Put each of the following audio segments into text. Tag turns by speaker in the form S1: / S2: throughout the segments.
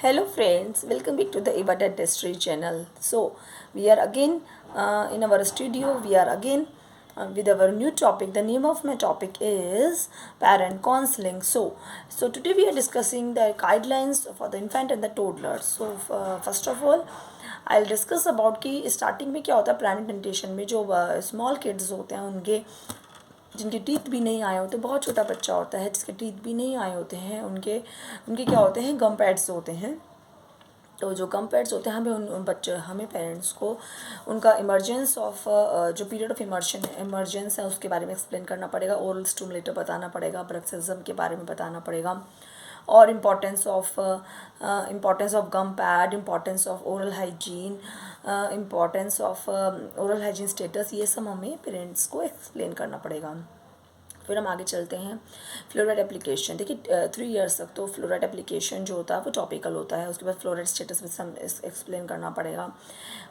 S1: Hello friends, welcome back to the Eva Dentistry channel. So we are again in our studio. We are again with our new topic. The name of my topic is parent counseling. So today we are discussing the guidelines for the infant and the toddlers. So first of all, I'll discuss about कि starting में क्या होता है planning dentition में जो small kids होते हैं उनके जिनके टीथ भी नहीं आए होते, बहुत छोटा बच्चा होता है जिसके टीथ भी नहीं आए होते हैं, उनके उनके क्या होते हैं, गम पैड्स होते हैं। तो जो गम पैड्स होते हैं हमें पेरेंट्स को उनका इमरजेंस ऑफ जो पीरियड ऑफ इमरजेंस है उसके बारे में एक्सप्लेन करना पड़ेगा, ओरल स्टिमुलेटर बताना पड़ेगा, ब्रक्सिज्म के बारे में बताना पड़ेगा, और importance of gum pad, importance of oral hygiene, importance of oral hygiene status, ये सब हमें पेरेंट्स को एक्सप्लेन करना पड़ेगा। फिर हम आगे चलते हैं फ्लोराइड एप्लीकेशन। देखिए 3 इयर्स तक तो फ्लोराइड एप्लीकेशन जो होता है वो टॉपिकल होता है, उसके बाद फ्लोराइड स्टेटस भी हम एक्सप्लेन करना पड़ेगा।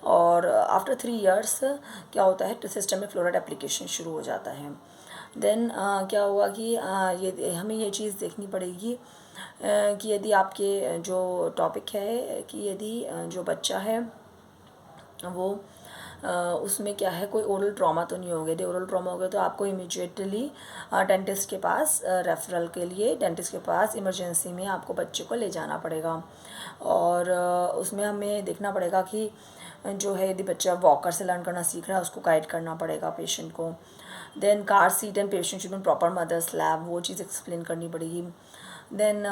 S1: और आफ्टर 3 इयर्स क्या होता है, सिस्टम में फ्लोराइड एप्लीकेशन शुरू हो जाता है। देन क्या हुआ कि ये हमें ये चीज़ देखनी पड़ेगी कि यदि आपके जो टॉपिक है कि यदि जो बच्चा है वो उसमें क्या है, कोई ओरल ट्रॉमा तो नहीं हो गया। यदि ओरल ट्रॉमा हो गया तो आपको इमीडिएटली डेंटिस्ट के पास रेफरल के लिए डेंटिस्ट के पास इमरजेंसी में आपको बच्चे को ले जाना पड़ेगा। और उसमें हमें देखना पड़ेगा कि जो है यदि बच्चा वॉकर से लर्न करना सीख रहा है उसको गाइड करना पड़ेगा पेशेंट को। Then car seat and patient should be proper mother slab, वो चीज़ एक्सप्लेन करनी पड़ेगी। देन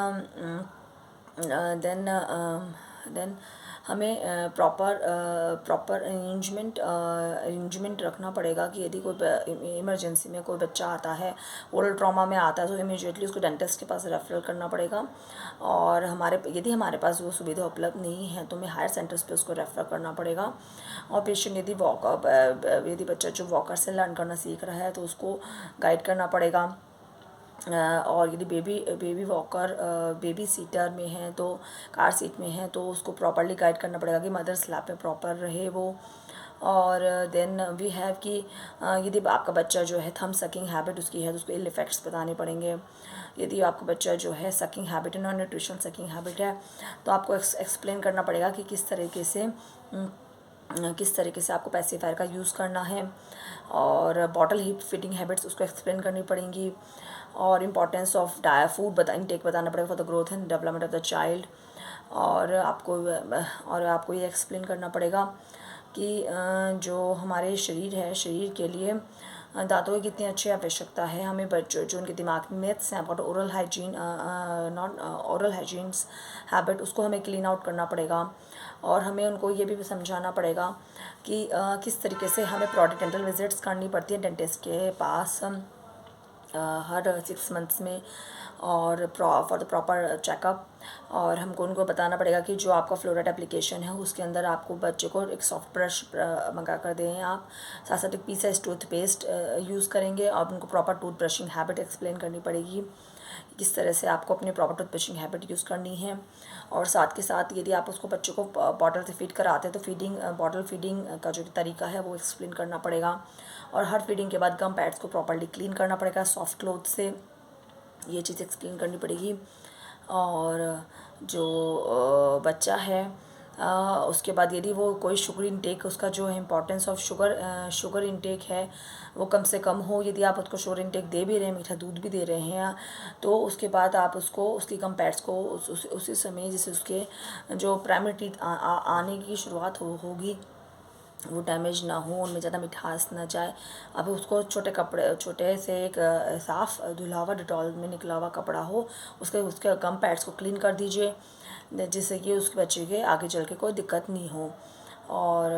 S1: देन हमें प्रॉपर अरेंजमेंट रखना पड़ेगा कि यदि कोई इमरजेंसी में कोई बच्चा आता है, ओरल ट्रॉमा में आता है, तो इमीडिएटली उसको डेंटिस्ट के पास रेफरल करना पड़ेगा। और यदि हमारे पास वो सुविधा उपलब्ध नहीं है तो हमें हायर सेंटर्स पे उसको रेफर करना पड़ेगा। और पेशेंट यदि बच्चा जो वॉकर से लर्न करना सीख रहा है तो उसको गाइड करना पड़ेगा। और यदि बेबी वॉकर बेबी सीटर में है तो कार सीट में है तो उसको प्रॉपरली गाइड करना पड़ेगा कि मदर स्लैप में प्रॉपर रहे वो। और देन वी हैव कि यदि आपका बच्चा जो है थंब सकिंग हैबिट उसकी है तो उसको इल इफ़ेक्ट्स बताने पड़ेंगे। यदि आपका बच्चा जो है sucking habit non nutritional sucking habit है तो आपको एक्सप्लेन करना पड़ेगा कि किस तरीके से आपको पैसिफायर का यूज़ करना है। और बॉटल हिप फीडिंग हैबिट्स उसको एक्सप्लेन करनी पड़ेंगी। और इम्पॉर्टेंस ऑफ फूड इनटेक बताना पड़ेगा for the growth and development of the child. और आपको ये एक्सप्लेन करना पड़ेगा कि जो हमारे शरीर के लिए दांतों की कितनी अच्छी आवश्यकता है। हमें बच्चों जो उनके दिमाग में मिथ्स हैं about oral hygiene non oral hygienes habit उसको हमें क्लीन आउट करना पड़ेगा। और हमें उनको ये भी समझाना पड़ेगा कि किस तरीके से हमें प्रोडेंटल विजिट्स करनी पड़ती है डेंटिस्ट के पास हर 6 मंथ्स में, और फॉर द प्रॉपर चेकअप। और हमको उनको बताना पड़ेगा कि जो आपका फ्लोराइड एप्लीकेशन है उसके अंदर आपको बच्चे को एक सॉफ्ट ब्रश मंगा कर दें आप, साथ साथ एक पीस टूथपेस्ट यूज़ करेंगे। और उनको proper tooth brushing habit explain करनी पड़ेगी, किस तरह से आपको अपनी proper tooth brushing habit use करनी है। और साथ के साथ यदि आप उसको बच्चे को बॉटल से फीड कराते हैं तो बॉटल फीडिंग का जो तरीका है वो एक्सप्लेन करना पड़ेगा। और हर फीडिंग के बाद गम पैड्स को प्रॉपर्ली क्लीन करना पड़ेगा सॉफ्ट क्लॉथ से, ये चीज़ एक्सप्लेन करनी पड़ेगी। और जो बच्चा है उसके बाद यदि वो कोई शुगर इंटेक उसका जो है इम्पॉर्टेंस ऑफ शुगर इंटेक है वो कम से कम हो। यदि आप उसको शुगर इंटेक दे भी रहे हैं, मीठा दूध भी दे रहे हैं, तो उसके बाद आप उसको उसकी गम पैड्स को उसी समय जैसे उसके जो प्राइमरी टीथ आने की शुरुआत होगी वो डैमेज ना हो, उनमें ज़्यादा मिठास ना जाए। अब उसको छोटे से एक साफ़ धुला हुआ डिटॉल में निकला हुआ कपड़ा हो उसके गम पैड्स को क्लीन कर दीजिए, जिससे कि उसके बच्चे के आगे चल के कोई दिक्कत नहीं हो। और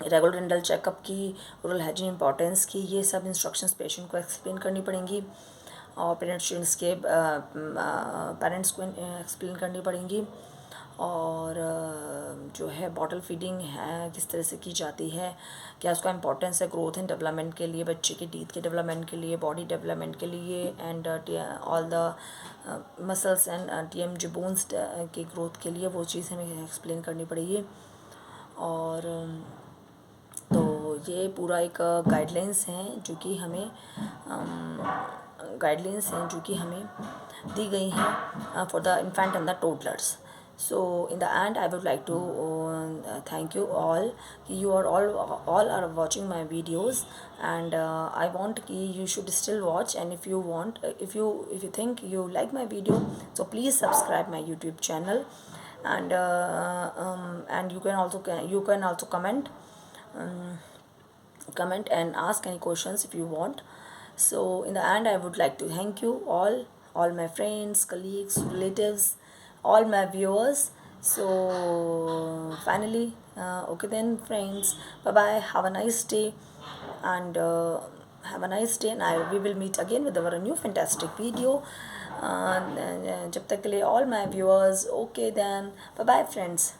S1: रेगुलर डेंटल चेकअप की, ओरल हाइजीन इंपॉर्टेंस की, ये सब इंस्ट्रक्शंस पेशेंट को एक्सप्लेन करनी पड़ेंगी। और पेरेंट्स को एक्सप्लेन करनी पड़ेंगी। और जो है बॉटल फीडिंग है किस तरह से की जाती है, क्या उसका इम्पोर्टेंस है ग्रोथ एंड डेवलपमेंट के लिए, बच्चे के टीथ के डेवलपमेंट के लिए, बॉडी डेवलपमेंट के लिए, and all the muscles and TM जो बोन्स के ग्रोथ के लिए, वो चीज़ हमें एक्सप्लेन करनी पड़ेगी। और तो ये पूरा एक गाइडलाइंस हैं जो कि हमें दी गई हैं for the infant and the toddlers. So in the end, I would like to thank you all. You are all are watching my videos, and I want you should still watch. And if you want, if you think you like my video, so please subscribe my YouTube channel. And you can also comment, um, and ask any questions if you want. So in the end, I would like to thank you all my friends, colleagues, relatives, all my viewers. So finally, okay then, friends, bye bye, have a nice day. And we will meet again with our new fantastic video. जब तक के लिए all my viewers, okay then, bye bye friends.